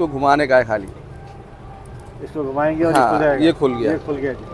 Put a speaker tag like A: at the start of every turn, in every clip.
A: इसको घुमाने का है खाली,
B: इसको घुमाएंगे और
A: हाँ,
B: ये खुल जाएगा।
A: ये खुल गया।
B: ये खुल गया जी।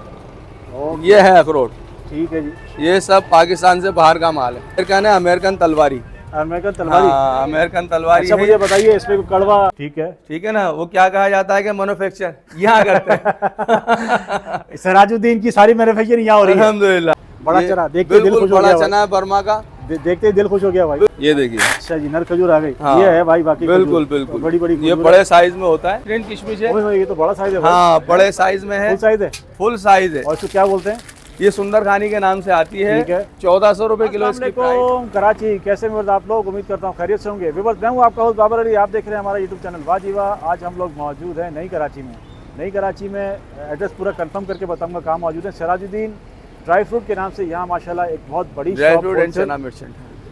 B: ओके,
A: ये है अखरोट।
B: ठीक है जी।
A: ये सब पाकिस्तान से बाहर का माल है। अमेरिकन है, अमेरिकन तलवारी।
B: अमेरिकन तलवारी।
A: हाँ, अमेरिकन तलवारी
B: अच्छा
A: है।
B: मुझे बताइए इसमें कोई कड़वा, ठीक है।
A: ठीक है ना, वो क्या कहा जाता है कि मैन्युफैक्चर यहाँ करते हैं।
B: सिराजुद्दीन की सारी मैन्युफैक्चरिंग यहाँ हो रही है।
A: अल्हम्दुलिल्लाह।
B: बड़ा
A: ये
B: चना देख के दिल
A: बिल्कुल
B: खुश हो
A: बड़ा
B: गया भाई।
A: चना है बर्मा का।
B: देखते ही दिल खुश हो गया भाई।
A: ये देखिए।
B: अच्छा जी, नर खजूर आ गई।
A: हाँ,
B: ये है भाई बाकी
A: बिल्कुल
B: खजूर।
A: बिल्कुल
B: बड़ी बड़ी
A: ये बड़े साइज में होता है। ग्रीन किशमिश है।
B: ये तो बड़ा साइज है भाई।
A: हाँ, बड़े साइज में है।
B: फुल साइज है।
A: फुल साइज है।
B: और इसको क्या बोलते हैं?
A: ये सुंदर खानी के नाम से आती है।
B: ठीक है।
A: 1400 रुपए किलो इसकी प्राइस।
B: अस्सलामुअलैकुम कराची, कैसे हैं आप लोग? उम्मीद करता हूँ खैरियत से होंगे। विवर्स, मैं हूँ आपका होस्ट बाबर अली। आप देख रहे हैं हमारा यूट्यूब चैनल वाह जी वाह। आज हम लोग मौजूद हैं नई कराची में। नई कराची में एड्रेस पूरा कंफर्म करके बताऊंगा कहाँ मौजूद है। सिराजुद्दीन ड्राई फ्रूट के नाम से यहाँ माशाल्लाह एक बहुत बड़ी
A: dry
B: shop,
A: fruit and
B: wholesale,
A: चना मिर्च।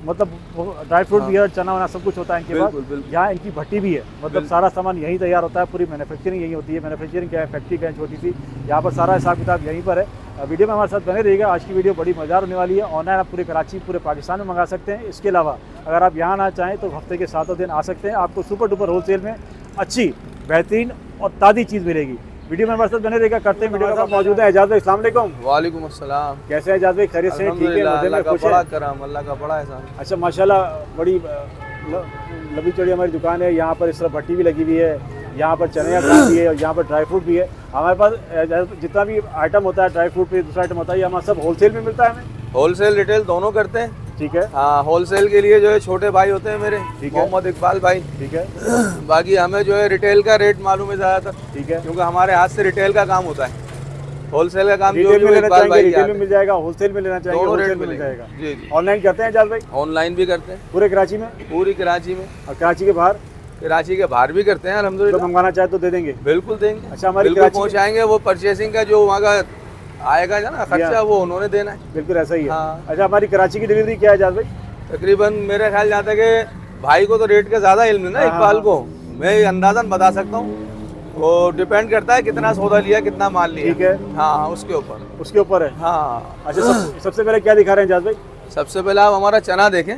B: मतलब ड्राई फ्रूट भी है, चना वना सब कुछ होता है इनके पास।
A: बिल्कुल, बिल्कुल।
B: यहाँ इनकी भट्टी भी है, मतलब
A: बिल्कुल।
B: सारा सामान यहीं तैयार होता है। पूरी मैन्युफैक्चरिंग यहीं होती है। मैन्युफैक्चरिंग क्या है, फैक्ट्री क्या है छोटी सी, यहाँ पर सारा हिसाब किताब यहीं पर है। वीडियो में हमारे साथ बने रहिएगा। आज की वीडियो बड़ी मज़ेदार होने वाली है। ऑनलाइन आप पूरे कराची, पूरे पाकिस्तान में मंगा सकते हैं। इसके अलावा अगर आप यहाँ ना चाहें तो हफ्ते के 7 दिन आ सकते हैं। आपको सुपर डुपर होलसेल में अच्छी, बेहतरीन और ताज़ी चीज़ मिलेगी। वीडियो में हमारे साथ बने रहेगा। करते हैं वीडियो के साथ मौजूद है एजाज भाई। अस्सलाम वालेकुम।
A: वालेकुम अस्सलाम।
B: कैसे हैं एजाज भाई? खैरियत से? ठीक है,
A: अल्हम्दुलिल्लाह,
B: मज़े में,
A: अल्लाह का
B: खुश
A: बड़ा
B: है?
A: करम, अल्लाह का बड़ा एहसान।
B: अच्छा माशाल्लाह, बड़ी लंबी चौड़ी हमारी दुकान है। यहाँ पर इस तरह भट्टी भी लगी हुई है, यहाँ पर चने का भी है और यहाँ पर ड्राई फ्रूट भी है। हमारे पास जितना भी आइटम होता है ड्राई फ्रूट पे, दूसरा आइटम होता है, ये हमारा सब होलसेल में मिलता है हमें।
A: होलसेल रिटेल दोनों करते हैं।
B: ठीक है,
A: हाँ, होलसेल के लिए जो है छोटे भाई होते हैं मेरे,
B: ठीक है।
A: मोहम्मद इकबाल भाई।
B: ठीक है,
A: बाकी हमें जो है रिटेल का रेट मालूम है ज़्यादातर,
B: ठीक है।
A: क्योंकि हमारे हाथ से रिटेल का काम होता है। होलसेल का काम जो
B: रिटेल
A: भी
B: में
A: वो
B: लेना
A: इकबाल
B: चाहेंगे
A: भाई के
B: रिटेल
A: हाथ
B: में
A: है।
B: मिल जाएगा, होलसेल में लेना चाहेंगे
A: दोनों रेट
B: होलसेल में मिल
A: मिलेंगे।
B: जाएगा।
A: जी जी।
B: ऑनलाइन करते हैं एजाज भाई?
A: ऑनलाइन भी करते हैं
B: पूरे कराची में
A: पूरी कराची में,
B: और कराची के बाहर
A: कराची के बाहर भी करते हैं
B: जो
A: अल्हम्दुलिल्लाह।
B: मंगवाना चाहे तो दे देंगे।
A: बिल्कुल देंगे।
B: अच्छा, हमारी
A: बिल्कुल
B: कराची में-
A: पहुंचाएंगे। वो परचेसिंग का जो वहाँ का आएगा ना खर्चा, वो उन्होंने देना है।
B: बिल्कुल ऐसा ही है।
A: हाँ।
B: अच्छा, हमारी कराची की डिलीवरी क्या है एजाज भाई?
A: तकरीबन मेरे ख्याल जाता है कि भाई को तो रेट का ज़्यादा इल्म है ना,
B: हाँ,
A: इकबाल
B: हाँ।
A: को मैं अंदाज़न बता सकता हूँ। वो डिपेंड करता है कितना सौदा लिया, कितना माल लिया।
B: ठीक है।
A: हाँ, उसके ऊपर।
B: उसके ऊपर है।
A: हाँ,
B: अच्छा, सबसे पहले क्या दिखा रहे हैं एजाज भाई?
A: सबसे पहले आप हमारा चना देखें।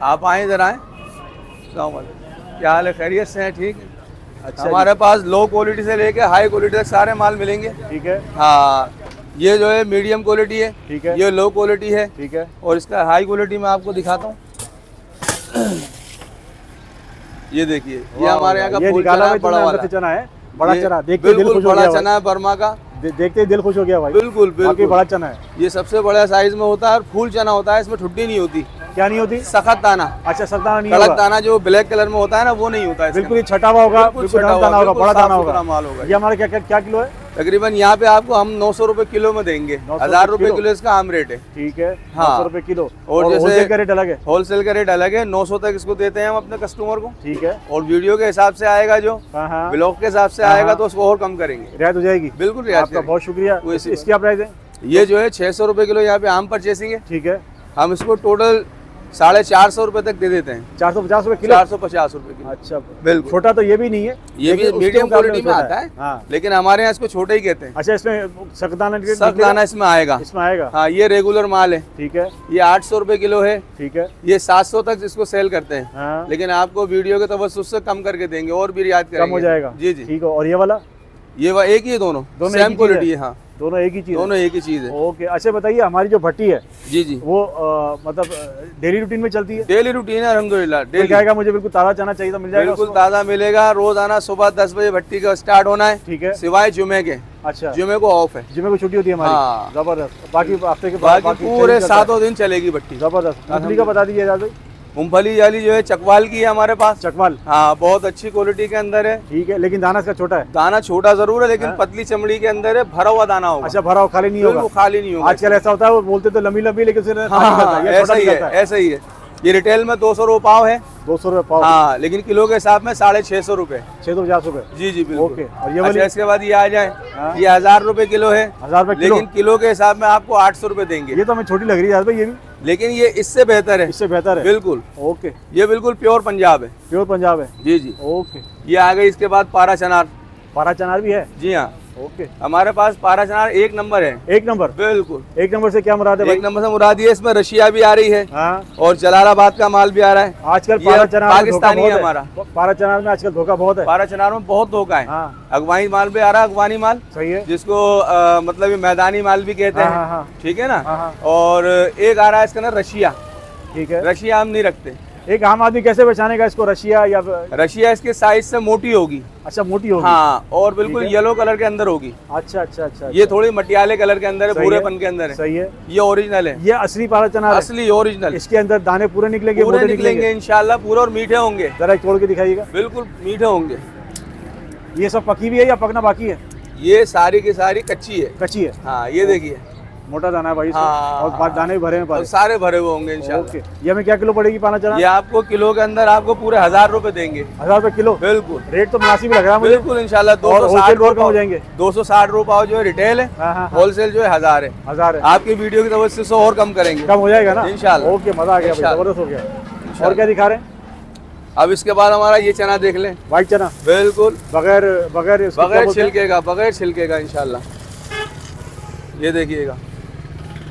A: आप आए इधर आए। अस्सलाम वालेकुम। क्या हाल है? खैरियत से हैं? ठीक है।
B: अच्छा
A: हमारे पास लो क्वालिटी से लेके हाई क्वालिटी तक सारे माल मिलेंगे।
B: ठीक है,
A: हाँ, ये जो है मीडियम क्वालिटी है,
B: ठीक है,
A: ये लो क्वालिटी है,
B: ठीक है।
A: और इसका हाई क्वालिटी मैं आपको दिखाता हूँ। ये देखिए, ये हमारे यहाँ का
B: ये
A: फूल
B: निकाला
A: चना
B: भाई
A: बड़ा
B: तुमने,
A: वाला।
B: अंदर से चना है, बड़ा
A: ये
B: चना देख के दिल
A: बिल्कुल
B: खुश हो
A: बड़ा
B: गया
A: चना है बर्मा का।
B: देखते ही दिल खुश हो गया भाई।
A: बिल्कुल
B: वाकई
A: बिल्कुल
B: बड़ा चना है।
A: ये सबसे बड़ा साइज में होता है और फूल चना होता है। इसमें ठुड्डी नहीं होती,
B: क्या नहीं होती?
A: सख्त दाना।
B: अच्छा, सख्ताना नहीं
A: कड़क
B: होगा।
A: दाना जो ब्लैक कलर में होता है ना, वो नहीं होता है।
B: बिल्कुल ही छटा हुआ होगा, बिल्कुल
A: छटा
B: नरम
A: हुआ,
B: दाना होगा,
A: बिल्कुल
B: बड़ा
A: साफ
B: दाना
A: सुथरा
B: होगा।
A: माल होगा।
B: ये हमारे क्या किलो है?
A: तकरीबन यहाँ पे आपको हम 900 रुपए किलो में देंगे। 1000 रुपए
B: किलो।
A: किलो इसका आम रेट है।
B: ठीक है,
A: हाँ।
B: 900 रुपए किलो।
A: और
B: और
A: जैसे-
B: होलसेल का रेट अलग है।
A: होलसेल का रेट अलग है, 900 तक इसको देते हैं हम अपने कस्टमर को।
B: ठीक है,
A: और वीडियो के हिसाब से आएगा, जो
B: हाँ हाँ,
A: ब्लॉग के हिसाब से
B: हाँ,
A: आएगा
B: हाँ।
A: तो उसको और कम करेंगे।
B: रियायत हो जाएगी।
A: बिल्कुल रियायत
B: आपका
A: करेंगे।
B: बहुत शुक्रिया।
A: कोई सी
B: इसकी क्या प्राइस है?
A: ये जो है 600 रुपए किलो यहाँ पे आम परचेसिंग है।
B: ठीक है,
A: हम इसको टोटल 450 रुपए तक दे देते हैं।
B: 450 रुपए किलो।
A: 450 रुपए किलो।
B: अच्छा,
A: बिल्कुल।
B: छोटा तो ये भी नहीं है,
A: ये भी
B: लेकिन उसके
A: मीडियम
B: मुकाबले
A: क्वालिटी में
B: छोटा
A: आता है,
B: हाँ।
A: लेकिन हमारे यहाँ इसको छोटे ही कहते हैं।
B: अच्छा, इसमें सख्ताना
A: सख्त दाना इसमें आएगा।
B: इसमें आएगा।
A: हाँ, ये रेगुलर माल है।
B: ठीक है,
A: ये 800 रुपए किलो है।
B: ठीक है,
A: ये 700 तक इसको सेल करते हैं।
B: हाँ,
A: लेकिन आपको वीडियो के तवज्जुह से कम करके देंगे और भी रियायत करेंगे।
B: कम हो जाएगा।
A: जी जी।
B: ठीक है। और ये वाला?
A: ये एक ही है, दोनों
B: दोनों एक
A: सेम
B: ही
A: क्वालिटी
B: चीज़
A: है। हाँ,
B: दोनों एक ही चीज
A: दोनों एक ही चीज़ है।
B: ओके। अच्छा बताइए, हमारी जो भट्टी है
A: जी जी,
B: वो मतलब डेली रूटीन में चलती है?
A: डेली रूटीन है अल्हम्दुलिल्लाह।
B: मिल
A: डेली
B: जाएगा मुझे? बिल्कुल ताज़ा चना चाहिए तो मिल जाएगा?
A: बिल्कुल
B: उसको?
A: ताज़ा मिलेगा। रोजाना सुबह 10 बजे भट्टी का स्टार्ट होना है,
B: ठीक है।
A: सिवाय जुमे के।
B: अच्छा,
A: जुमे को ऑफ है।
B: जुमे को छुट्टी होती है हमारी?
A: हाँ।
B: जबरदस्त। बाकी हफ्ते के बाद
A: बाकी पूरे
B: चलता है।
A: 7 दिन चलेगी भट्टी।
B: जबरदस्त। मूंगफली का बता दीजिए भाई।
A: मूंगफली वाली जो है चकवाल की है हमारे पास।
B: चकवाल।
A: हाँ, बहुत अच्छी क्वालिटी के अंदर है।
B: ठीक है, लेकिन दाना इसका छोटा है।
A: दाना छोटा जरूर है, लेकिन
B: हाँ।
A: पतली चमड़ी के अंदर है, भरा हुआ दाना होगा।
B: अच्छा, भरा हुआ खाली नहीं होगा?
A: बिल्कुल खाली नहीं होगा।
B: आजकल ऐसा होता है, वो बोलते तो लंबी लंबी, लेकिन उसने खाली करता है। ये
A: ऐसा
B: छोटा
A: ही है,
B: निकलता है।
A: ऐसा ही है। ये रिटेल में 200 रुपये पाव है।
B: 200 रुपये पाव।
A: हाँ, लेकिन किलो के हिसाब में 650 रुपए।
B: 650 रुपये।
A: जी जी बिल्कुल।
B: ओके। और ये वाली?
A: अच्छा, इसके बाद ये आ जाए,
B: हाँ।
A: ये 1000 रुपए किलो है।
B: 1000 रुपये किलो?
A: लेकिन किलो के हिसाब में आपको 800 रुपए देंगे।
B: ये तो हमें छोटी लग रही है भाई। ये भी
A: लेकिन ये इससे बेहतर है।
B: इससे बेहतर है?
A: बिल्कुल।
B: ओके।
A: ये बिल्कुल प्योर पंजाब है।
B: प्योर पंजाब है?
A: जी जी।
B: ओके।
A: ये आ गई। इसके बाद पारा चनार।
B: पारा चनार भी है?
A: जी हाँ,
B: ओके,
A: हमारे पास पारा चनार एक नंबर है।
B: एक नंबर।
A: बिल्कुल,
B: एक नंबर से क्या मुराद है भाई?
A: एक नंबर से मुराद ये इसमें रशिया भी आ रही है
B: हाँ,
A: और जलालाबाद का माल भी आ रहा है।
B: आजकल
A: ये
B: पारा चनार में धोखा
A: पाकिस्तानी
B: बहुत
A: है हमारा।
B: पारा चनार में आजकल धोखा बहुत है।
A: पारा चनार में बहुत धोखा है।
B: हाँ,
A: अगवानी माल भी आ रहा है, अगवानी माल
B: सही है।
A: जिसको मतलब ये मैदानी माल भी कहते
B: हाँ,
A: हैं।
B: हाँ,
A: ठीक है ना।
B: हाँ, हाँ।
A: और एक आ रहा है इसका ना रशिया।
B: ठीक है।
A: रशिया हम नहीं रखते।
B: एक आम आदमी कैसे पहचानेगा इसको, रशिया या?
A: रशिया इसके साइज से मोटी होगी।
B: अच्छा, मोटी होगी।
A: हाँ, और बिल्कुल
B: ठीक है।
A: येलो कलर के अंदर होगी।
B: अच्छा अच्छा अच्छा।
A: ये थोड़ी मटियाले कलर के अंदर है,
B: सही है।
A: भूरेपन के अंदर है।
B: सही है।
A: ये ओरिजिनल है,
B: ये असली पारा चनार है।
A: असली ओरिजिनल।
B: इसके अंदर दाने पूरे निकलेंगे,
A: पूरे
B: मोटे
A: निकलेंगे इंशाल्लाह, पूरे और मीठे होंगे।
B: जरा एक तोड़ के दिखाइएगा।
A: बिल्कुल मीठे होंगे।
B: ये सब पकी भी है या पकना बाकी है?
A: ये सारी की सारी कच्ची है।
B: कच्ची है।
A: हाँ, ये देखिए
B: मोटा दाना है भाई इसमें।
A: हाँ।
B: और दाने भी भरे हैं
A: और
B: पारे।
A: सारे भरे हुए होंगे इंशाल्लाह।
B: ओके, ये हमें क्या किलो पड़ेगी पाना चना?
A: ये आपको किलो के अंदर आपको पूरे 1000 रुपए देंगे।
B: 1000 रुपए किलो?
A: बिल्कुल,
B: रेट तो मुनासिब लग रहा है मुझे।
A: बिल्कुल इंशाल्लाह।
B: और होलसेल
A: 260
B: और कम हो जाएंगे?
A: 260 रुपए जो है रिटेल है,
B: हाँ, हाँ, हाँ।
A: होलसेल जो है 1000 है।
B: 1000 है।
A: आपकी वीडियो की वजह से और कम करेंगे।
B: कम हो जाएगा ना
A: इंशाल्लाह।
B: ओके, मजा आ गया भाई,
A: इंशाल्लाह।
B: जबरदस्त हो गया। और क्या दिखा रहे हैं?
A: अब इसके बाद हमारा ये चना देख लें।
B: व्हाइट चना
A: बिल्कुल
B: बगैर बगैर इसके क्या
A: बगैर
B: बोलते हैं?
A: बगैर छिलके का इंशाल्लाह। ये देखिएगा,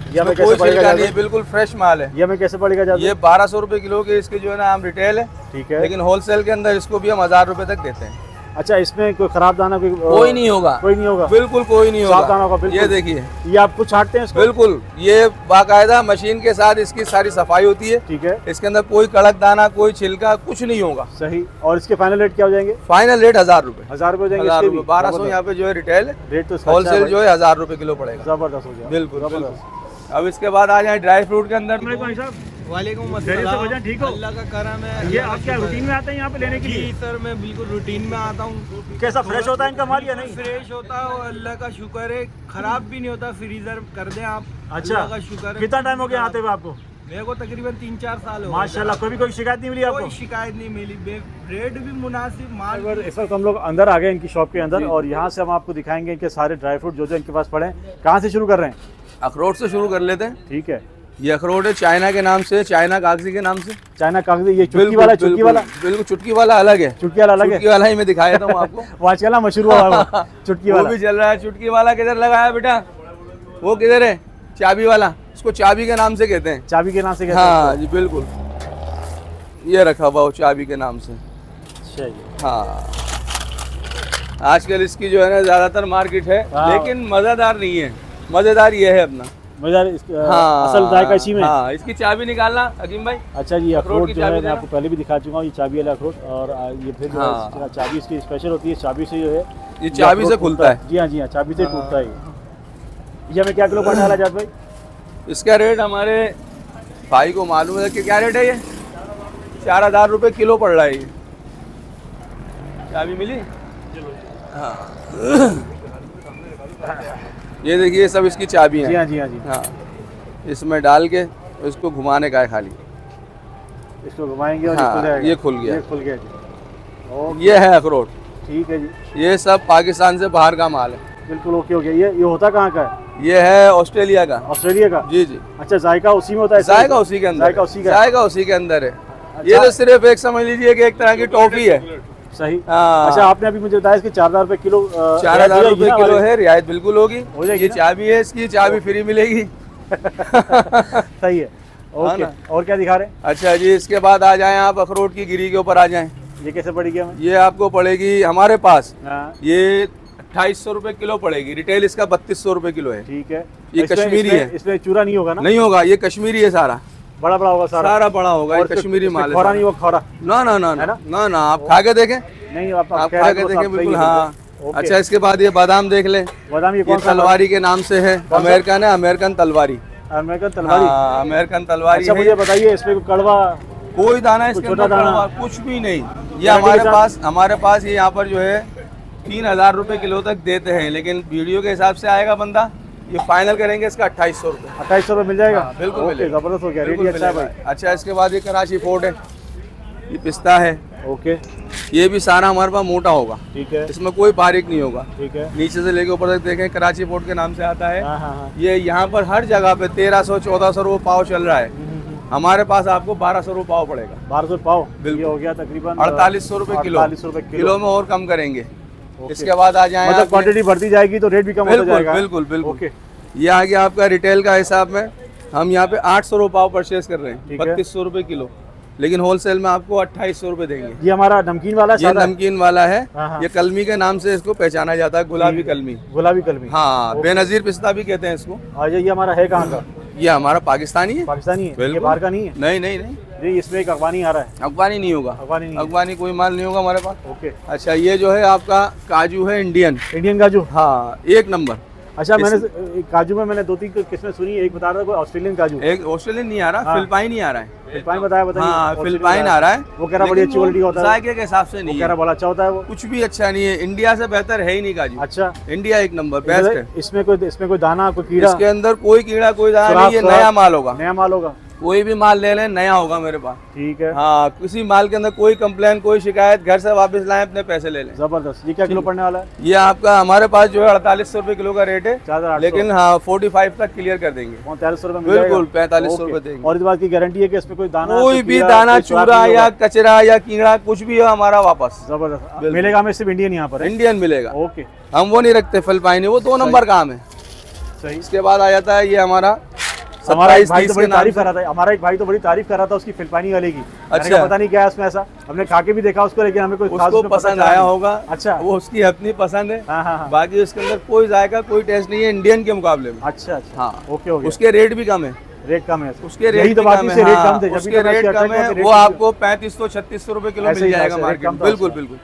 B: ये हमें
A: इसमें
B: कैसे
A: कोई
B: पड़ेगा
A: छिलका नहीं है,
B: ज्यादा?
A: बिल्कुल फ्रेश माल है।
B: ये हमें कैसे पड़ेगा ज्यादा?
A: ये 1200 रुपए किलो के इसके जो है ना हम रिटेल है,
B: ठीक है।
A: लेकिन होलसेल के अंदर इसको भी हम 1000 रुपए तक देते हैं।
B: अच्छा, इसमें कोई खराब दाना
A: कोई नहीं होगा,
B: कोई नहीं होगा?
A: बिल्कुल कोई नहीं
B: साफ दाना
A: होगा।
B: होगा, बिल्कुल।
A: ये देखिए,
B: ये आप कुछ छांटते हैं इसको?
A: बिल्कुल ये बाकायदा मशीन के साथ इसकी सारी सफाई होती है।
B: ठीक है।
A: इसके अंदर कोई कड़क दाना, कोई छिलका, कुछ नहीं होगा।
B: सही। और इसके फाइनल रेट क्या हो जाएंगे?
A: फाइनल रेट 1000 रुपए।
B: 1000 रुपए हो जाएंगे
A: 1000
B: इसके
A: रुपए।
B: भी?
A: 1200 यहाँ पे जो है रिटेल है,
B: रेट तो इसका अच्छा
A: होलसेल
B: है
A: जो है 1000 रुपए किलो पड़ेगा।
B: भाई। जबरदस्त हो गया।
A: बिल्कुल
B: जबरदस्त।
A: बिल्कुल। अब इसके बाद आ जाए ड्राई फ्रूट के अंदर।
B: भाई साहब,
C: वालेकुम
B: खैरियत से
C: अस्सलाम।
B: भैया, ठीक हो?
C: अल्लाह का करम है।
B: ये आप क्या रूटीन में आते हैं यहाँ पे लेने के
C: जी
B: लिए?
C: सर, मैं बिल्कुल रूटीन में आता हूँ।
B: कैसा फ्रेश होता है इनका माल या नहीं?
C: फ्रेश होता है और अल्लाह का शुक्र है, खराब भी नहीं होता। फ्रीजर कर दें आप,
B: अच्छा,
C: अल्लाह का शुक्र है।
B: कितना टाइम हो गया आते हुए आपको?
C: मेरे को तकरीबन 3-4 साल हो गए।
B: माशाल्लाह, कभी कोई शिकायत नहीं मिली आपको?
C: कोई शिकायत नहीं मिली। रेट भी मुनासिब, माल भी।
B: इस वक्त हम लोग अंदर आ गए इनकी शॉप के अंदर, और यहाँ से हम आपको दिखाएंगे इनके सारे ड्राई फ्रूट जो जो इनके पास पड़े हैं। कहाँ से शुरू कर रहे हैं?
A: अखरोट से शुरू कर लेते हैं।
B: ठीक है।
A: ये अखरोट है चाइना के नाम से, चाइना कागजी के नाम से।
B: चाइना कागजी, ये चुटकी
A: बिल्कुल,
B: वाला? चुटकी वाला?
A: बिल्कुल चुटकी वाला अलग है।
B: चुटकी वाला अलग है?
A: चुटकी वाला ही मैं दिखाया था आपको।
B: वो आजकल ना मशहूर हुआ है चुटकी
A: वो
B: वाला।
A: भी चल रहा है। चुटकी वाला किधर लगा है बेटा? वो किधर है? चाबी वाला, उसको चाबी के नाम से कहते हैं।
B: चाबी के नाम से कहते हैं?
A: हाँ जी बिल्कुल, ये रखा हुआ वो चाबी के नाम से।
B: अच्छा जी।
A: हाँ, आजकल इसकी जो है ना ज्यादातर मार्केट है,
B: हाँ।
A: लेकिन मजेदार नहीं है। मजेदार ये है अपना।
B: मजा असल जायका इसी में?
A: हाँ, इसकी चाबी निकालना हकीम भाई।
B: अच्छा जी,
A: अखरोट
B: अखरोट
A: की
B: जो है
A: चाबी
B: मैं आपको पहले भी दिखा चुका हूँ। ये चाबी वाला अखरोट, और ये फिर जो है
A: हाँ।
B: इसका चाबी इसकी स्पेशल होती है। चाबी से जो है
A: ये चाबी से
B: अखरोट
A: खुलता है।
B: जी हाँ, जी हाँ, चाबी से
A: हाँ।
B: टूटता है ये हमें क्या किलो पड़ने वाला है जात भाई?
A: इसका रेट हमारे भाई को मालूम है कि क्या रेट है। ये 4000 रुपए किलो पड़ रहा है। ये चाबी मिली? हाँ। ये देखिए सब इसकी चाबी
B: जी
A: है।
B: हाँ, जी हाँ, जी
A: हाँ, इसमें डाल के इसको घुमाने का है खाली।
B: इसको घुमाएंगे और
A: हाँ,
B: खुल जाएगा।
A: ये खुल गया।
B: ये खुल गया जी। ओके,
A: ये है अखरोट।
B: ठीक है जी।
A: ये सब पाकिस्तान से बाहर का माल है।
B: बिल्कुल ओके हो गया। ये होता कहाँ का है?
A: ये है ऑस्ट्रेलिया का।
B: ऑस्ट्रेलिया का?
A: जी जी।
B: अच्छा, जायका उसी में होता है?
A: जायका उसी के अंदर,
B: जायका उसी का है?
A: जायका उसी के अंदर है।
B: अच्छा।
A: ये तो सिर्फ एक समझ लीजिए कि एक तरह की टॉफी है।
B: सही।
A: हाँ।
B: अच्छा, आपने अभी मुझे बताया इसके 4000 रुपए किलो।
A: 4000 रुपए किलो है, रियायत बिल्कुल होगी।
B: हो जाएगी
A: ये
B: ना?
A: चाबी है, इसकी चाबी फ्री मिलेगी।
B: सही है। ओके,
A: ना?
B: और क्या दिखा रहे हैं?
A: अच्छा जी, इसके बाद आ जाएं आप अखरोट की गिरी के ऊपर आ जाएं।
B: ये कैसे पड़ेगी हमें?
A: ये आपको पड़ेगी हमारे पास,
B: हाँ,
A: ये 2800 रुपए किलो पड़ेगी। रिटेल इसका 3200 रुपए किलो है।
B: ठीक है।
A: ये
B: इसमें-
A: कश्मीरी
B: इसमें-
A: है।
B: इसमें चूरा नहीं होगा ना?
A: नहीं होगा, ये कश्मीरी है सारा।
B: बड़ा बड़ा होगा सारा?
A: सारा बड़ा होगा, ये
B: और
A: कश्मीरी
B: इसमें
A: माल है
B: खौरा
A: सारा।
B: नहीं होगा? खौरा
A: ना ना ना
B: है
A: ना
B: ना?
A: ना ना, आप खा के देखें।
B: नहीं,
A: आप
B: कह
A: खा
B: रहे
A: के
B: हो तो
A: देखें
B: आप
A: बिल्कुल।
B: सही
A: हाँ।
B: है। ओके।
A: अच्छा, इसके बाद ये बादाम देख लें।
B: बादाम ये
A: ये
B: कौन सा?
A: तलवारी के नाम से है।
B: कौन सा?
A: अमेरिकन है, अमेरिकन तलवारी।
B: अमेरिकन तलवारी?
A: हाँ, अमेरिकन तलवारी
B: अच्छा,
A: है।
B: मुझे बताइए इसमें कोई कड़वा?
A: कोई दाना इसके
B: छोटा
A: अंदर
B: दाना?
A: कड़वा कुछ भी नहीं। ये
B: गारंटी
A: हमारे
B: के साथ?
A: हमारे पास ये यहाँ पर जो है 3000 रुपए किलो तक देते हैं, लेकिन वीडियो के हिसाब से आएगा बंदा, ये फाइनल करेंगे इसका 2800 रुपए।
B: 2800 रुपये मिल जाएगा?
A: हाँ, बिल्कुल
B: ओके,
A: मिलेगा।
B: जबरदस्त हो गया। रेट
A: बिल्कुल
B: अच्छा है
A: मिलेगा।
B: भाई।
A: अच्छा, इसके बाद ये कराची फोर्ट है, ये पिस्ता है।
B: ओके,
A: ये भी सारा हमारे पास मोटा होगा,
B: ठीक है,
A: इसमें कोई बारीक नहीं होगा।
B: ठीक है।
A: नीचे से लेके ऊपर तक देखें, कराची पोर्ट के नाम से आता है।
B: हाँ हाँ हाँ।
A: ये यहाँ पर हर जगह पे 1300-1400 रुपये पाव चल रहा है। हमारे पास आपको 1200 रुपये पाव पड़ेगा।
B: 1200 पाव?
A: बिल्कुल।
B: ये हो गया तकरीबन
A: 4800 रुपये किलो।
B: 4800 रुपये
A: किलो में और कम करेंगे। इसके बाद आ जाए
B: मतलब क्वांटिटी बढ़ती जाएगी तो रेट भी कम होता
A: बिल्कुल
B: जाएगा।
A: बिल्कुल बिल्कुल।
B: ओके,
A: ये आ गया आपका रिटेल का हिसाब में, हम यहाँ पे 800 रुपये पाव परचेज कर रहे हैं,
B: ठीक है।
A: 3200 रुपये किलो, लेकिन होलसेल में आपको 2800 रुपये देंगे।
B: ये हमारा नमकीन वाला
A: ये
B: सादा?
A: नमकीन वाला है,
B: हाँ, हाँ।
A: ये कलमी के नाम से इसको पहचाना जाता है, गुलाबी कलमी।
B: गुलाबी कलमी।
A: हाँ, बेनजीर पिस्ता भी कहते हैं इसको।
B: और ये हमारा है कहाँ का?
A: ये हमारा पाकिस्तानी है।
B: पाकिस्तानी है, ये
A: बिल्कुल।
B: बाहर का नहीं है?
A: नहीं नहीं नहीं,
B: ये इसमें एक अफगानी आ रहा है।
A: अफगानी नहीं होगा,
B: अफगानी नहीं है।
A: अफगानी कोई माल नहीं होगा हमारे पास।
B: ओके,
A: अच्छा, ये जो है आपका काजू है इंडियन।
B: इंडियन काजू।
A: हाँ, एक नंबर।
B: अच्छा, मैंने काजू में मैंने 2-3 किस्में सुनी, एक बता रहा था कोई ऑस्ट्रेलियन काजू।
A: एक ऑस्ट्रेलियन नहीं आ रहा,
B: हाँ।
A: फिलिपाइन ही आ रहा है।
B: फिलिपाइन बताइए।
A: हाँ, फिलिपाइन आ रहा है।
B: वो कह रहा बड़ी अच्छी क्वालिटी होता है,
A: जायके के हिसाब से
B: वो
A: नहीं
B: कह रहा
A: है,
B: बड़ा अच्छा होता है वो।
A: कुछ भी अच्छा नहीं है, इंडिया से बेहतर है ही नहीं काजू।
B: अच्छा,
A: इंडिया एक नंबर बेस्ट है।
B: इसमें कोई दाना, कोई कीड़ा?
A: इसके अंदर कोई कीड़ा कोई दाना
B: सुराख,
A: नहीं, ये
B: सुराख।
A: नया माल होगा।
B: नया माल होगा,
A: कोई भी माल ले लें नया होगा मेरे पास।
B: ठीक है।
A: हाँ, किसी माल के अंदर कोई कंप्लेन कोई शिकायत, घर से वापस लाएं, अपने पैसे ले लें।
B: जबरदस्त। ये क्या किलो पड़ने वाला है?
A: ये आपका हमारे पास जो है 4800 रुपये किलो का रेट है,
B: 4800।
A: लेकिन हाँ 45 तक क्लियर कर देंगे।
B: 4300 रुपये मिल जाएगा?
A: बिल्कुल 4500
B: ओके।
A: रुपये देंगे।
B: और इस बात की गारंटी है कि इसमें कोई दाना,
A: कोई भी
B: कीड़ा,
A: दाना
B: कोई सुराख
A: चूरा
B: नहीं
A: या
B: होगा?
A: कचरा या कीड़ा कुछ भी हो हमारा वापस।
B: जबरदस्त। मिलेगा हमें सिर्फ इंडियन यहाँ पर है?
A: इंडियन मिलेगा,
B: ओके,
A: हम वो नहीं रखते फिलिपाइनी, वो 2 नंबर काम है।
B: सही।
A: इसके बाद आ जाता है ये हमारा
B: हमारा एक भाई
A: 27-30
B: तो
A: के
B: बड़ी
A: नाम
B: तारीफ
A: से।
B: कर रहा था, हमारा एक भाई तो बड़ी तारीफ कर रहा था उसकी फिलिपाइनी वाले की। मैंने
A: अच्छा।
B: कहा पता नहीं क्या है उसमें ऐसा, हमने खा के भी देखा उसको, लेकिन हमें कोई खास
A: उसको
B: उसमें पता
A: पसंद
B: चला
A: आया
B: नहीं।
A: होगा।
B: अच्छा।
A: वो उसकी अपनी पसंद है।
B: हाँ हाँ हाँ।
A: बाकी उसके अंदर कोई जायका कोई टेस्ट नहीं है इंडियन के मुकाबले में।
B: अच्छा अच्छा,
A: हाँ,
B: ओके, ओके।
A: उसके रेट भी कम है।
B: रेट कम है
A: उसके रेट
B: यही तो
A: भी
B: बात
A: कम
B: है,
A: है।
B: रेट
A: हाँ,
B: कम थे, जब भी
A: उसके
B: तो मैं
A: रेट
B: शेयर
A: कम
B: करता
A: है,
B: हूँ, रेट
A: वो
B: कम
A: आपको 3500-3600 रुपए किलो
B: ऐसे
A: मिल
B: ही
A: जाएगा
B: ऐसे,
A: मार्केट
B: रेट
A: में।
B: कम था
A: बिल्कुल
B: उसका।
A: बिल्कुल।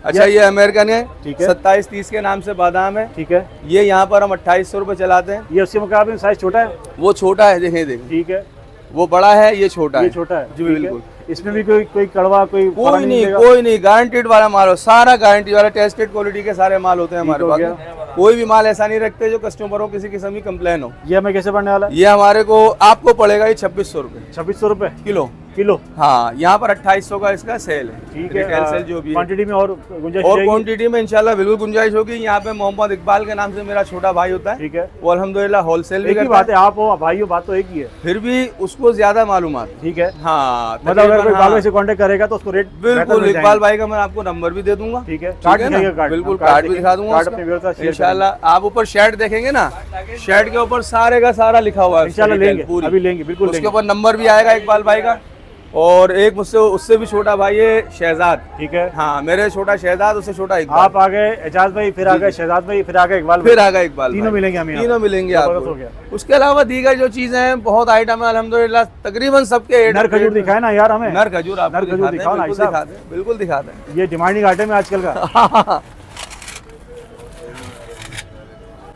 A: अच्छा, ये अमेरिकन है,
B: ठीक है।
A: 27-30 के नाम से बादाम है।
B: ठीक है।
A: ये यहाँ पर हम 2800 रुपए चलाते हैं।
B: ये उसके मुकाबले में साइज छोटा है?
A: वो छोटा है, देखें देखें,
B: ठीक है।
A: वो बड़ा है, ये छोटा है।
B: ये छोटा है,
A: जी
B: ठीक है।
A: बिल्कुल।
B: इसमें भी कोई कड़वा कोई फरा
A: कोई नहीं,
B: मिलेगा?
A: कोई नहीं, गारंटेड वाला माल हो, सारा गारंटी वाला, टेस्टेड क्वालिटी के सारे माल होते हैं हमारे
B: हो
A: पास
B: गया।
A: में। कोई भी माल ऐसा नहीं रखते जो कस्टमरों को किसी किस्म की कंप्लेन हो।
B: ये हमें कैसे पड़ने वाला है?
A: ये हमारे को आपको पड़ेगा ये 2600 रुपए
B: 2600 रुपए
A: किलो।
B: किलो?
A: हाँ, यहाँ पर 2800 का इसका सेल है।
B: ठीक है।
A: रिटेल सेल जो भी है।
B: क्वांटिटी में और गुंजाइश
A: और
B: जाएगी?
A: क्वांटिटी में इंशाल्लाह बिल्कुल गुंजाइश होगी। यहाँ पे मोहम्मद इकबाल के नाम से मेरा छोटा भाई होता है,
B: ठीक है।
A: वो अल्हम्दुलिल्लाह होलसेल भी
B: एक ही
A: करता
B: बात है, आप हो भाई हो, बात तो एक ही है।
A: फिर भी उसको ज्यादा मालूमात है।
B: ठीक है।
A: हाँ,
B: मतलब अगर कोई
A: तकरीबन,
B: इकबाल
A: हाँ,
B: भाई से कांटेक्ट करेगा तो उसको रेट बेहतर
A: बिल्कुल।
B: मिल
A: इकबाल
B: जाएंगे।
A: भाई का मैं आपको नंबर भी दे दूंगा।
B: ठीक है।
A: ठीक
B: कार्ड
A: है ना?
B: दिखाइएगा, कार्ड।
A: बिल्कुल,
B: कार्ड
A: कार्ड भी
B: देखिए,
A: दिखा दूंगा
B: कार्ड
A: उसका।
B: अपने व्यवस्था शेयर
A: इंशाल्लाह आप ऊपर शर्ट देखेंगे ना, शर्ट के ऊपर सारे का सारा लिखा हुआ है।
B: इंशाल्लाह
A: डिटेल
B: लेंगे,
A: पूरी।
B: अभी लेंगे, बिल्कुल
A: उसके
B: लेंगे।
A: ऊपर नंबर भी आएगा इकबाल भाई का। और एक मुझसे उससे भी छोटा भाई है शहजाद।
B: ठीक है।
A: हाँ, मेरे छोटा शहजाद, उससे छोटा इकबाल।
B: आप आ गए एजाज भाई, फिर आ गए शहजाद भाई, फिर आ गए इकबाल भाई,
A: फिर आ गए इकबाल
B: तीनों
A: भाई।
B: मिलेंगे हमें यहाँ
A: तीनों
B: पर।
A: मिलेंगे
B: जबरदस्त हो
A: आपको।
B: गया।
A: उसके अलावा दीगर जो चीजें हैं, बहुत आइटम है अल्हम्दुलिल्लाह, तकरीबन सबके
B: नर खजूर दिखाए ना यार हमें।
A: नर खजूर आपको
B: नर खजूर
A: दिखाते हैं,
B: दिखाओ ना
A: बिल्कुल
B: साहब।
A: दिखाते हैं, बिल्कुल दिखाते हैं।
B: ये डिमांडिंग आइटम है आजकल का।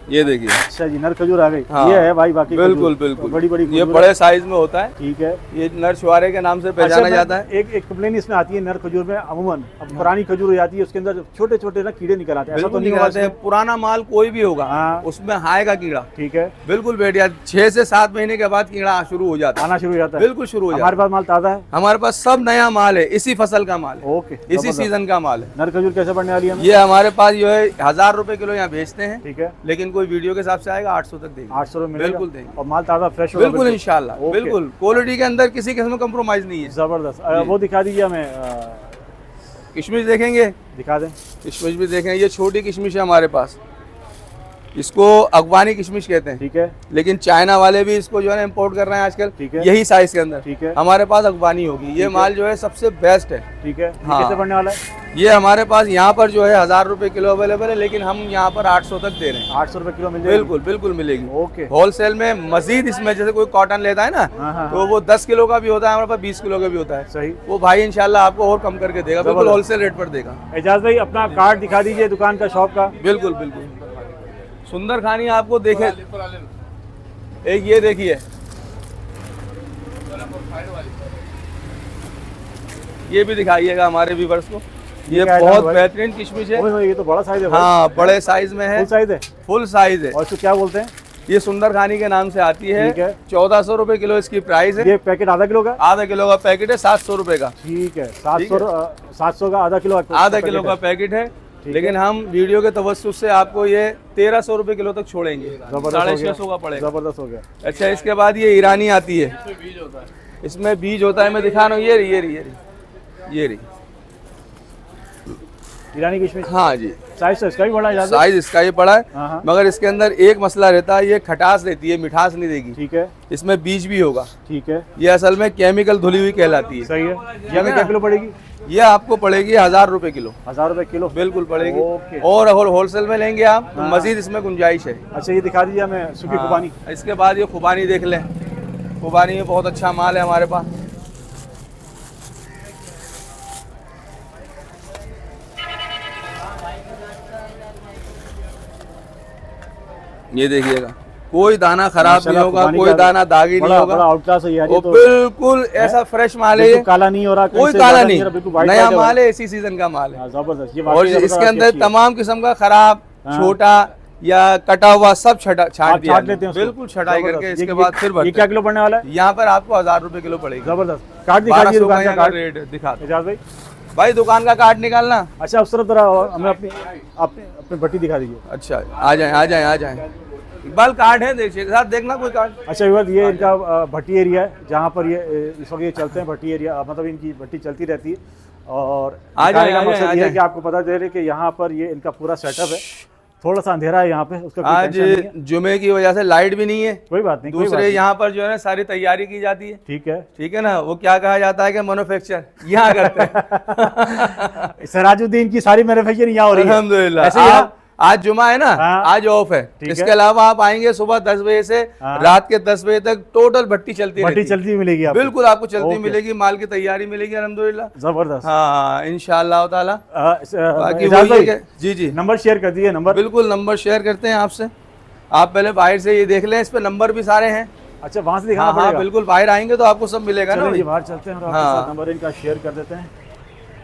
A: ये देखिए।
B: अच्छा जी, नर खजूर आ गई।
A: हाँ।
B: ये है भाई बाकी
A: बिल्कुल
B: खजूर।
A: बिल्कुल।
B: बड़ी बड़ी
A: ये
B: खजूर है।
A: बड़े साइज में होता है।
B: ठीक है।
A: ये नर छुआरे के नाम से
B: अच्छा,
A: पहचाना
B: मैं-
A: जाता है।
B: एक कंप्लेन इसमें आती है नर खजूर में अमूमन, अब पुरानी खजूर हो जाती है उसके अंदर छोटे छोटे ना कीड़े निकल आते हैं, ऐसा तो
A: बिल्कुल
B: नहीं
A: निकलते
B: होगा
A: हैं। पुराना माल कोई भी होगा,
B: हाँ।
A: उसमें आएगा कीड़ा।
B: ठीक है।
A: बिल्कुल बेटिया, 6 से 7 महीने के बाद कीड़ा शुरू हो जाता है।
B: आना शुरू हो जाता है।
A: बिल्कुल शुरू हो जाता
B: हमारे पास माल ताज़ा है।
A: है। हमारे पास सब नया माल है, इसी फसल का माल है,
B: ओके,
A: इसी
B: जबरदस्त।
A: सीजन का माल है।
B: नर खजूर कैसे पड़ने वाली है हमें?
A: ये हमारे पास जो है 1000 रुपए किलो यहाँ बेचते हैं,
B: ठीक है।
A: लेकिन कोई वीडियो के हिसाब से आएगा 800 तक देंगे।
B: 800 रुपये मिलेगा?
A: बिल्कुल देंगे।
B: और माल ताज़ा फ्रेश होगा?
A: बिल्कुल इंशाल्लाह,
B: ओके।
A: बिल्कुल। क्वालिटी के अंदर किसी किस्म का कंप्रोमाइज नहीं है।
B: जबरदस्त। वो दिखा दीजिए हमें,
A: किशमिश देखेंगे,
B: दिखा दें।
A: किशमिश भी देखें। ये छोटी किशमिश है हमारे पास, इसको अफगानी किशमिश कहते हैं,
B: ठीक है।
A: लेकिन चाइना वाले भी इसको जो है ना इम्पोर्ट कर रहे हैं आजकल,
B: ठीक है।
A: यही साइज के अंदर।
B: ठीक है।
A: हमारे पास अफगानी होगी। ये माल जो है सबसे बेस्ट है।
B: ठीक है।
A: हाँ।
B: कैसे पड़ने वाला है?
A: ये हमारे पास यहाँ पर जो है 1000 रुपए किलो अवेलेबल है, लेकिन हम यहाँ पर 800 तक दे रहे हैं।
B: 800 रुपये किलो मिल जाएगी?
A: बिल्कुल बिल्कुल मिलेगी।
B: ओके।
A: होलसेल में मजीद इसमें जैसे कोई कॉटन लेता है ना,
B: हाँ, हाँ,
A: तो वो 10 किलो का भी होता है, हमारे पास 20 किलो का भी होता है।
B: सही।
A: वो भाई इंशाल्लाह आपको और कम करके देगा, बिल्कुल
B: जबरदस्त।
A: होलसेल रेट पर देगा।
B: एजाज भाई अपना कार्ड दिखा दीजिए दुकान का, शॉप का।
A: बिल्कुल बिल्कुल। सुंदर खानी आपको देखे, एक ये देखिए, ये भी दिखाइएगा हमारे व्यूअर्स को। ये
B: क्या है
A: बहुत
B: भाई?
A: बेहतरीन किशमिश है।
B: ओए होए, ये तो बड़ा साइज है भाई।
A: हाँ, बड़े साइज में है,
B: फुल साइज है।
A: फुल साइज है।
B: और इसको क्या बोलते हैं?
A: ये सुंदर खानी के नाम से आती है।
B: ठीक है।
A: 1400 रुपए किलो इसकी प्राइस है।
B: ये पैकेट आधा किलो का?
A: आधा किलो का पैकेट है 700 रुपए का।
B: ठीक है। 700 का आधा किलो?
A: आधा किलो का पैकेट है, लेकिन हम वीडियो के तवज्जुह से आपको ये 1300 रुपए किलो तक छोड़ेंगे,
B: जबरदस्त
A: 650 का पड़ेगा।
B: जबरदस्त हो गया।
A: अच्छा, इसके बाद ये ईरानी आती है, इसमें बीज होता है, मैं दिखा रहा हूँ। ये रही, ये रही, ये रही, ये रही।
B: ईरानी किशमिश।
A: हाँ जी,
B: साइज तो इसका भी बड़ा है ज़्यादा।
A: साइज इसका ही बड़ा
B: हाँ, हाँ।
A: है, मगर इसके अंदर एक मसला रहता है, ये खटास देती है, मिठास नहीं देगी।
B: ठीक है,
A: इसमें बीज भी होगा।
B: ठीक है,
A: ये असल में केमिकल धुली हुई कहलाती है।
B: सही है। ये हमें क्या किलो पड़ेगी?
A: ये आपको पड़ेगी 1000 रुपए किलो।
B: 1000 रुपए किलो?
A: बिल्कुल पड़ेगी।
B: ओके।
A: और होलसेल में लेंगे आप तो मजीद इसमें गुंजाइश है।
B: अच्छा, ये दिखा दीजिए हमें सूखी
A: हाँ।
B: खुबानी।
A: इसके बाद ये खुबानी देख लें, खुबानी में बहुत अच्छा माल है हमारे पास। ये देखिएगा, कोई दाना खराब नहीं होगा, कोई दाना दागी नहीं होगा।
B: बड़ा आउट क्लास है यार ये तो।
A: बिल्कुल ऐसा फ्रेश माल है,
B: काला नहीं हो रहा,
A: कोई काला नहीं, नया माल है, इसी सीजन का माल है।
B: जबरदस्त।
A: और इसके अंदर तमाम किस्म का खराब, छोटा या कटा हुआ सब छाट दिया
B: लेते हैं,
A: बिल्कुल छटाई करके। इसके बाद फिर
B: ये क्या किलो पड़ने वाला है?
A: यहाँ पर आपको 1000 रुपए किलो पड़ेगी।
B: जबरदस्त। कार्ड दिखा दीजिए दुकान का, कार्ड
A: रेट दिखा दो।
B: एजाज भाई।
A: भाई दुकान का कार्ड निकालना।
B: अच्छा, उस तरफ जरा हमें अपनी भट्टी दिखा दीजिए।
A: अच्छा, आ जाए आ जाए आ जाए। इकबाल कार्ड है, देखिए साथ देखना कोई कार्ड।
B: अच्छा विवाद, ये इनका भट्टी एरिया है जहाँ पर ये इस वक्त ये चलते हैं। भट्टी एरिया मतलब इनकी भट्टी चलती रहती है। और
A: आ जाए,
B: का
A: आ
B: मकसद
A: जाए,
B: ये
A: आ
B: है कि आपको पता चले कि यहाँ पर ये इनका पूरा सेटअप है। थोड़ा सा अंधेरा है यहाँ पे, उसका कोई
A: आज
B: टेंशन नहीं है।
A: जुमे की वजह से लाइट भी नहीं है।
B: कोई बात नहीं, कोई बात
A: दूसरे
B: नहीं।
A: यहाँ पर जो है ना सारी तैयारी की जाती है।
B: ठीक है,
A: ठीक है ना, वो क्या कहा जाता है कि मैन्युफैक्चर यहाँ करते हैं।
B: सिराजुद्दीन की सारी मैन्युफैक्चरिंग यहाँ हो रही है।
A: अल्हम्दुलिल्लाह।
B: ऐसे ही है?
A: आज जुमा है ना,
B: हाँ।
A: आज ऑफ है।
B: ठीक
A: इसके
B: है।
A: अलावा आप आएंगे सुबह 10 बजे से
B: हाँ।
A: रात के 10 बजे तक टोटल भट्टी चलती
B: भट्टी
A: रहती है।
B: चलती मिलेगी आपको।
A: बिल्कुल आपको चलती
B: ओके।
A: मिलेगी, माल की तैयारी मिलेगी अल्हम्दुलिल्लाह।
B: जबरदस्त।
A: हाँ इंशाअल्लाह ताला। बाकी
B: एजाज
A: वही है
B: भाई,
A: कि- जी जी
B: नंबर शेयर कर दीजिए। नंबर
A: बिल्कुल, नंबर शेयर करते हैं आपसे। आप पहले बाहर से ये देख लें, इस पे नंबर भी सारे हैं।
B: अच्छा, वहाँ से दिखाना
A: हाँ हाँ
B: पड़ेगा।
A: बिल्कुल, बाहर आएंगे तो आपको सब मिलेगा ना
B: चलिए
A: भाई।
B: जी, बाहर चलते हैं और आपके
A: हाँ।
B: साथ नंबर इनका शेयर कर देते हैं।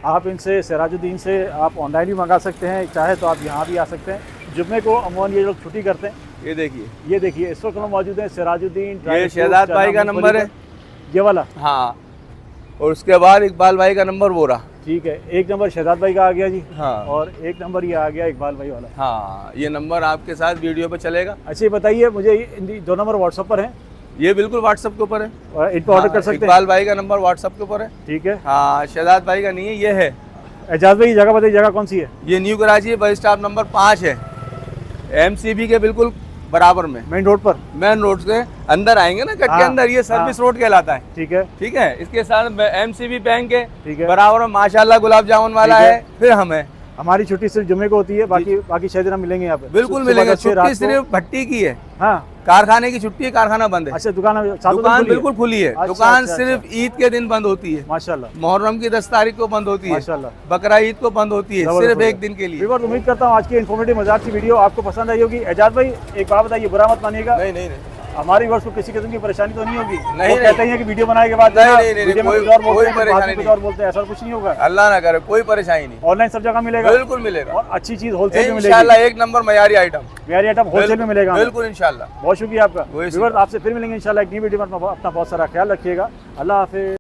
B: आप इनसे, सिराजुद्दीन से आप ऑनलाइन भी मंगा सकते हैं, चाहे तो आप यहाँ भी आ सकते हैं। जुम्मे को अमूमन ये लोग छुट्टी करते हैं।
A: ये देखिए,
B: ये देखिए, इस वक्त हम मौजूद हैं सिराजुद्दीन।
A: ये शहजाद भाई का नंबर है,
B: ये वाला।
A: हाँ। और उसके बाद इकबाल भाई का नंबर वो रहा।
B: ठीक है, एक नंबर शहजाद भाई का आ गया जी।
A: हाँ।
B: और एक नंबर ये आ गया इकबाल भाई वाला।
A: हाँ, ये नंबर आपके साथ वीडियो पे चलेगा।
B: अच्छा, ये बताइए मुझे, इन 2 नंबर व्हाट्सएप पर हैं
A: ये बिल्कुल व्हाट्सएप के ऊपर है।
B: और इन पर ऑर्डर कर
A: हाँ,
B: सकते हैं।
A: इकबाल भाई का नंबर व्हाट्सएप के ऊपर है।
B: ठीक है।
A: हाँ, शहजाद भाई का नहीं है, ये है।
B: एजाज भाई, जगह बताइए, जगह कौन सी है?
A: ये new Karachi bus stop number 5 है, MCB के बिल्कुल बराबर में,
B: मेन रोड पर।
A: मेन रोड से अंदर आएंगे ना, कट
B: हाँ,
A: के अंदर, ये सर्विस रोड कहलाता है।
B: ठीक है,
A: ठीक है, इसके साथ MCB बैंक है,
B: ठीक है।
A: बराबर में माशाल्लाह गुलाब जामुन वाला
B: ठीक है।
A: है, फिर हम है।
B: हमारी छुट्टी सिर्फ जुम्मे को होती है, बाकी 6 दिन हम मिलेंगे यहाँ पे।
A: बिल्कुल
B: सुबह
A: मिलेंगे।
B: 10 से रात
A: छुट्टी
B: को।
A: सिर्फ भट्टी की है,
B: हाँ।
A: कारखाने की छुट्टी है, कारखाना बंद है।
B: अच्छा, दुकान सातों दिन
A: दुकान
B: खुली है?
A: बिल्कुल खुली है।
B: अच्छा,
A: दुकान
B: अच्छा,
A: सिर्फ ईद के दिन बंद होती है।
B: माशाल्लाह,
A: मुहर्रम की 10 तारीख को बंद होती है,
B: माशाल्लाह।
A: बकरा ईद को बंद होती है,
B: जबरदस्त,
A: सिर्फ एक
B: जबरदस्त।
A: दिन के लिए।
B: व्यूअर्स, उम्मीद करता हूँ आज की इन्फॉर्मेटिव मज़ेदार सी वीडियो आपको पसंद आई होगी। एजाज भाई, एक बात बताइए, बुरा मत मानिएगा।
A: नहीं नहीं नहीं
B: हमारी व्यूअर्स को किसी किस्म की परेशानी तो नहीं होगी?
A: नहीं,
B: वो कहते हैं कि वीडियो बनाने के बाद
A: नहीं,
B: ना,
A: नहीं, नहीं,
B: वीडियो में
A: कोई-
B: कुछ और बोलते
A: कोई
B: हैं, बाद में
A: परेशानी
B: कुछ
A: नहीं।
B: और बोलते हैं, ऐसा कुछ नहीं होगा।
A: अल्लाह ना करे, कोई परेशानी नहीं,
B: ऑनलाइन सब जगह मिलेगा,
A: बिल्कुल मिलेगा।
B: और अच्छी चीज़ होलसेल में मिलेगी।
A: इंशाल्लाह एक नंबर मयारी आइटम,
B: वेरी आइटम होलसेल में मिलेगा हमें।
A: बिल्कुल इंशाल्लाह।
B: बहुत शुक्रिया आपका।
A: वही
B: व्यूअर्स, आपसे फिर मिलेंगे इंशाल्लाह एक नई वीडियो में। अपना बहुत सारा ख्याल रखिएगा। अल्लाह हाफिज़।